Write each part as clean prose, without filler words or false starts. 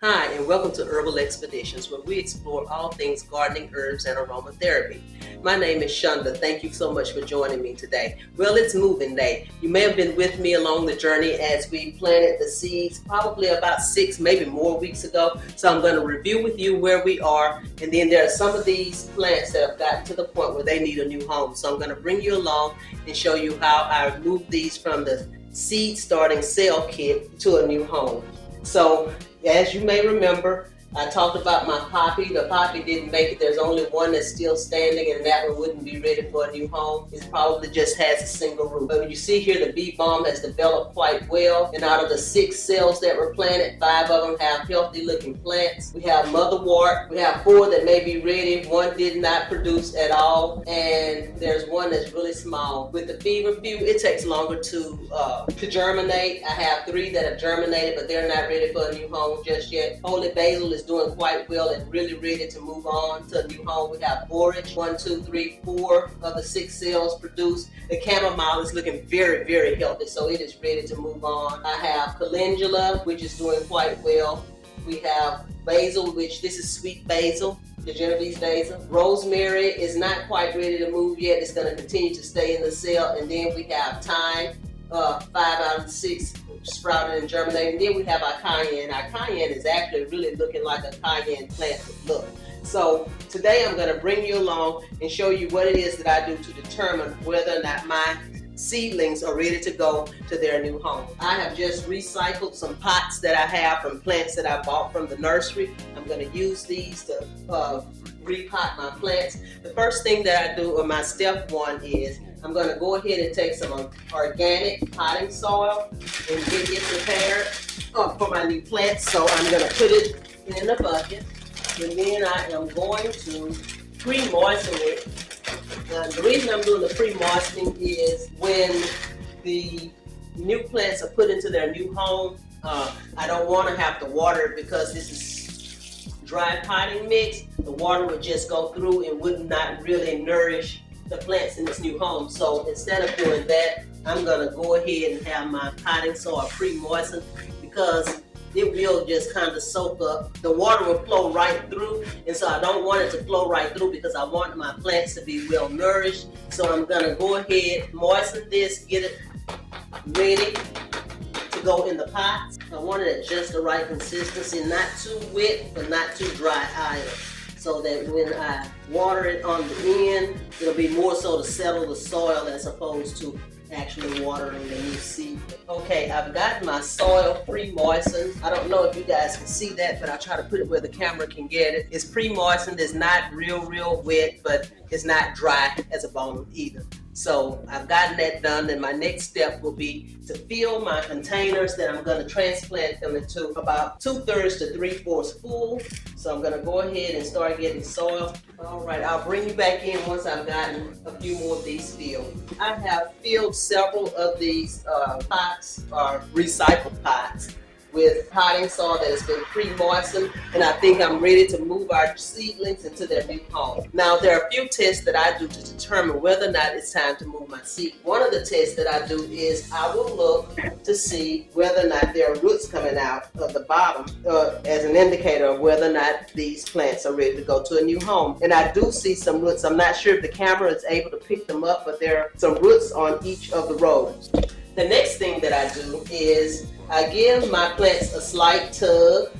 Hi, and welcome to Herbal Expeditions, where we explore all things gardening, herbs, and aromatherapy. My name is Shonda. Thank you so much for joining me today. Well, it's moving day. You may have been with me along the journey as we planted the seeds probably about 6, maybe more weeks ago. So I'm going to review with you where we are, and then there are some of these plants that have gotten to the point where they need a new home. So I'm going to bring you along and show you how I moved these from the seed starting cell kit to a new home. So as you may remember, I talked about my poppy. The poppy didn't make it. There's only one that's still standing, and that one wouldn't be ready for a new home. It probably just has a single root. But you see here, the bee balm has developed quite well. And out of the 6 cells that were planted, 5 of them have healthy looking plants. We have motherwort. We have 4 that may be ready. 1 did not produce at all. And there's 1 that's really small. With the feverfew, it takes longer to germinate. I have 3 that have germinated, but they're not ready for a new home just yet. Holy basil is doing quite well and really ready to move on to a new home. We have flourish, 1, 2, 3, 4 of the 6 cells produced. The chamomile is looking very, very healthy, so it is ready to move on. I have calendula, which is doing quite well. We have basil, which this is sweet basil, the Genovese basil. Rosemary is not quite ready to move yet. It's going to continue to stay in the cell. And then we have thyme, 5 out of the 6 sprouted and germinated. And then we have our cayenne. Our cayenne is actually really looking like a cayenne plant would look. So today I'm going to bring you along and show you what it is that I do to determine whether or not my seedlings are ready to go to their new home. I have just recycled some pots that I have from plants that I bought from the nursery. I'm going to use these to repot my plants. The first thing that I do, or my step 1, is I'm going to go ahead and take some organic potting soil and get it prepared for my new plants. So I'm going to put it in a bucket, and then I am going to pre-moisten it. The reason I'm doing the pre-moistening is when the new plants are put into their new home, I don't want to have to water it because this is dry potting mix. The water would just go through and would not really nourish the plants in this new home. So instead of doing that, I'm going to go ahead and have my potting soil pre-moistened, because it will just kind of soak up. The water will flow right through, and so I don't want it to flow right through because I want my plants to be well nourished. So I'm going to go ahead, moisten this, get it ready to go in the pots. I want it at just the right consistency, not too wet but not too dry either, so that when I water it on the end, it'll be more so to settle the soil as opposed to actually watering the new seed. Okay, I've got my soil pre-moistened. I don't know if you guys can see that, but I'll try to put it where the camera can get it. It's pre-moistened. It's not real wet, but it's not dry as a bone either. So I've gotten that done, and my next step will be to fill my containers that I'm going to transplant them into about 2/3 to 3/4 full. So I'm going to go ahead and start getting soil. All right, I'll bring you back in once I've gotten a few more of these filled. I have filled several of these pots, or recycled pots, with potting soil that has been pre-moistened, and I think I'm ready to move our seedlings into their new home. Now, there are a few tests that I do to determine whether or not it's time to move my seed. One of the tests that I do is I will look to see whether or not there are roots coming out of the bottom as an indicator of whether or not these plants are ready to go to a new home. And I do see some roots. I'm not sure if the camera is able to pick them up, but there are some roots on each of the rows. The next thing that I do is I give my plants a slight tug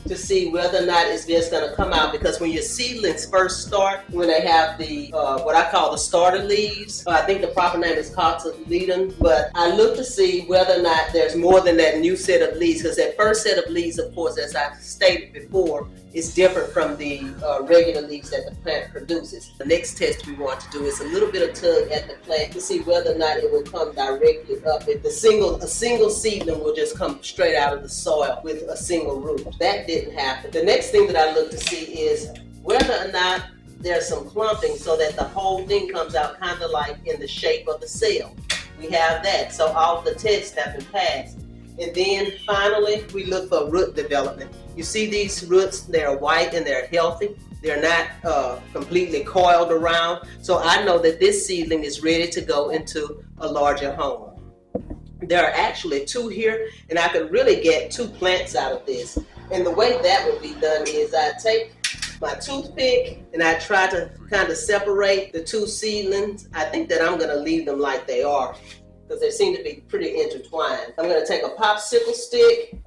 to see whether or not it's just going to come out, because when your seedlings first start, when they have the what I call the starter leaves, I think the proper name is cotyledon, but I look to see whether or not there's more than that new set of leaves, because that first set of leaves, of course, as I stated before, is different from the regular leaves that the plant produces. The next test we want to do is a little bit of tug at the plant to see whether or not it will come directly up. If a single seedling will just come straight out of the soil with a single root. That didn't happen. The next thing that I look to see is whether or not there's some clumping so that the whole thing comes out kind of like in the shape of the cell. We have that. So all the tests have been passed. And then finally, we look for root development. You see these roots, they're white and they're healthy. They're not completely coiled around. So I know that this seedling is ready to go into a larger home. There are actually 2 here, and I could really get 2 plants out of this. And the way that would be done is I take my toothpick and I try to kind of separate the two seedlings. I think that I'm gonna leave them like they are because they seem to be pretty intertwined. I'm gonna take a popsicle stick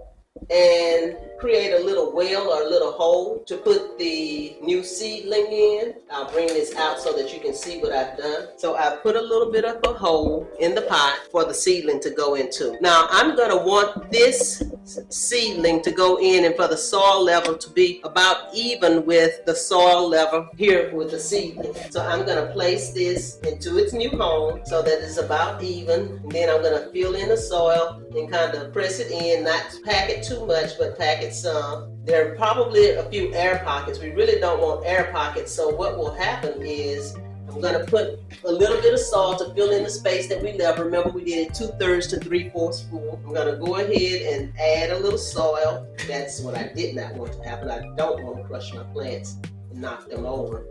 and create a little well or a little hole to put the new seedling in. I'll bring this out so that you can see what I've done. So I put a little bit of a hole in the pot for the seedling to go into. Now I'm gonna want this seedling to go in and for the soil level to be about even with the soil level here with the seedling. So I'm gonna place this into its new home so that it's about even. And then I'm gonna fill in the soil and kind of press it in, not pack it too much, but pack it some. There are probably a few air pockets. We really don't want air pockets. So what will happen is I'm gonna put a little bit of soil to fill in the space that we left. Remember, we did it 2/3 to 3/4 full. I'm gonna go ahead and add a little soil. That's what I did not want to happen. I don't want to crush my plants and knock them over.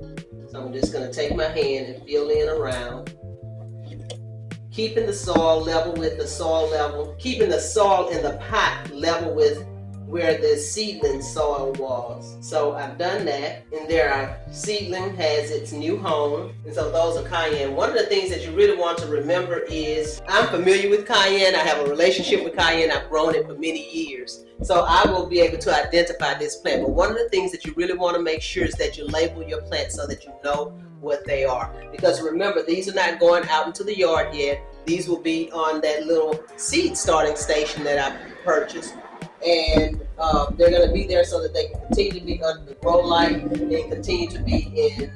So I'm just gonna take my hand and fill in around, keeping the soil level with the soil level, keeping the soil in the pot level with where the seedling soil was. So I've done that, and there our seedling has its new home. And so those are cayenne. One of the things that you really want to remember is I'm familiar with cayenne. I have a relationship with cayenne. I've grown it for many years. So I will be able to identify this plant. But one of the things that you really want to make sure is that you label your plants so that you know what they are. Because remember, these are not going out into the yard yet. These will be on that little seed starting station that I purchased. And they're going to be there so that they can continue to be under the grow light and continue to be in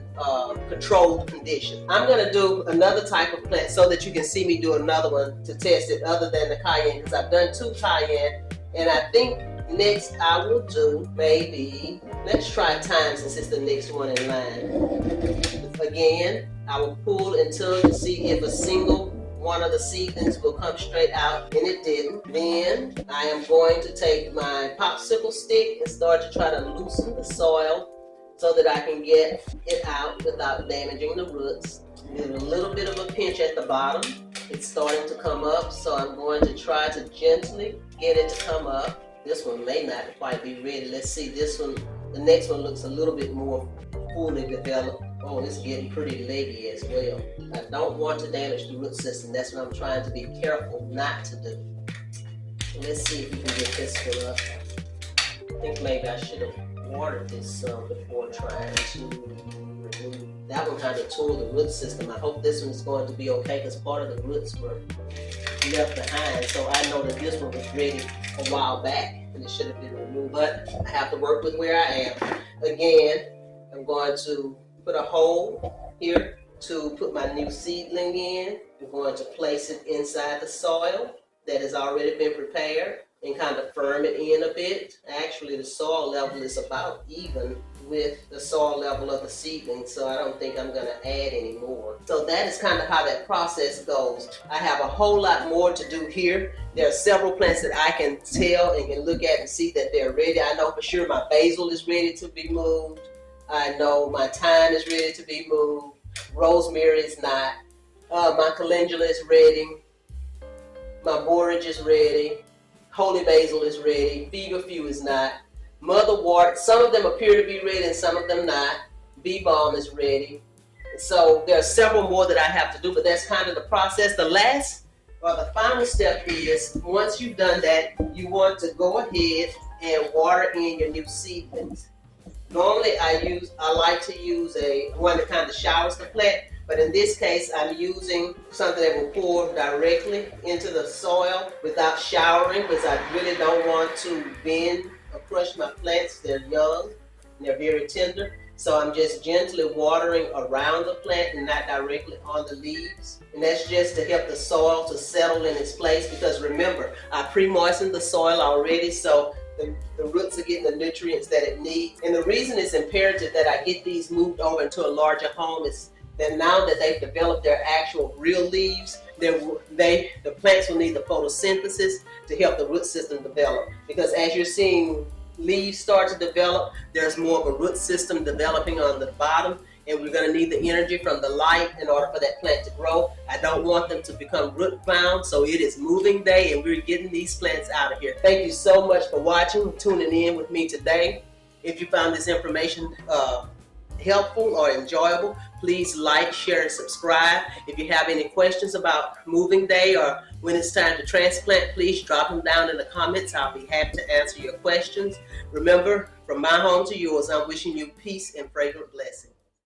controlled conditions. I'm going to do another type of plant so that you can see me do another one to test it other than the cayenne, because I've done 2 cayenne, and I think next I will do maybe, let's try thyme since it's the next one in line. Again, I will pull until to see if a single one of the seedlings will come straight out, and it didn't. Then I am going to take my popsicle stick and start to try to loosen the soil so that I can get it out without damaging the roots. Give it a little bit of a pinch at the bottom. It's starting to come up, so I'm going to try to gently get it to come up. This one may not quite be ready. Let's see, this one, the next one looks a little bit more fully developed. Oh, it's getting pretty leggy as well. I don't want to damage the root system. That's what I'm trying to be careful not to do. Let's see if we can get this one up. I think maybe I should have watered this some before trying to remove. That one kind of tore the root system. I hope this one's going to be okay because part of the roots were left behind. So I know that this one was ready a while back and it should have been removed. But I have to work with where I am. Again, I'm going to put a hole here to put my new seedling in. I'm going to place it inside the soil that has already been prepared and kind of firm it in a bit. Actually, the soil level is about even with the soil level of the seedling, so I don't think I'm going to add any more. So that is kind of how that process goes. I have a whole lot more to do here. There are several plants that I can tell and can look at and see that they're ready. I know for sure my basil is ready to be moved. I know my thyme is ready to be moved. Rosemary is not. My calendula is ready. My borage is ready. Holy basil is ready. Feverfew is not. Motherwort, some of them appear to be ready and some of them not. Bee balm is ready. So there are several more that I have to do, but that's kind of the process. The last or the final step is, once you've done that, you want to go ahead and water in your new seedlings. Normally I like to use one that kind of showers the plant, but in this case I'm using something that will pour directly into the soil without showering, because I really don't want to bend or crush my plants. They're young and they're very tender. So I'm just gently watering around the plant and not directly on the leaves. And that's just to help the soil to settle in its place, because remember, I pre-moistened the soil already, so the roots are getting the nutrients that it needs. And the reason it's imperative that I get these moved over into a larger home is that now that they've developed their actual real leaves, the plants will need the photosynthesis to help the root system develop. Because as you're seeing leaves start to develop, there's more of a root system developing on the bottom, and we're going to need the energy from the light in order for that plant to grow. I don't want them to become root bound, so it is moving day, and we're getting these plants out of here. Thank you so much for watching, tuning in with me today. If you found this information helpful or enjoyable, please like, share, and subscribe. If you have any questions about moving day or when it's time to transplant, please drop them down in the comments. I'll be happy to answer your questions. Remember, from my home to yours, I'm wishing you peace and fragrant blessings.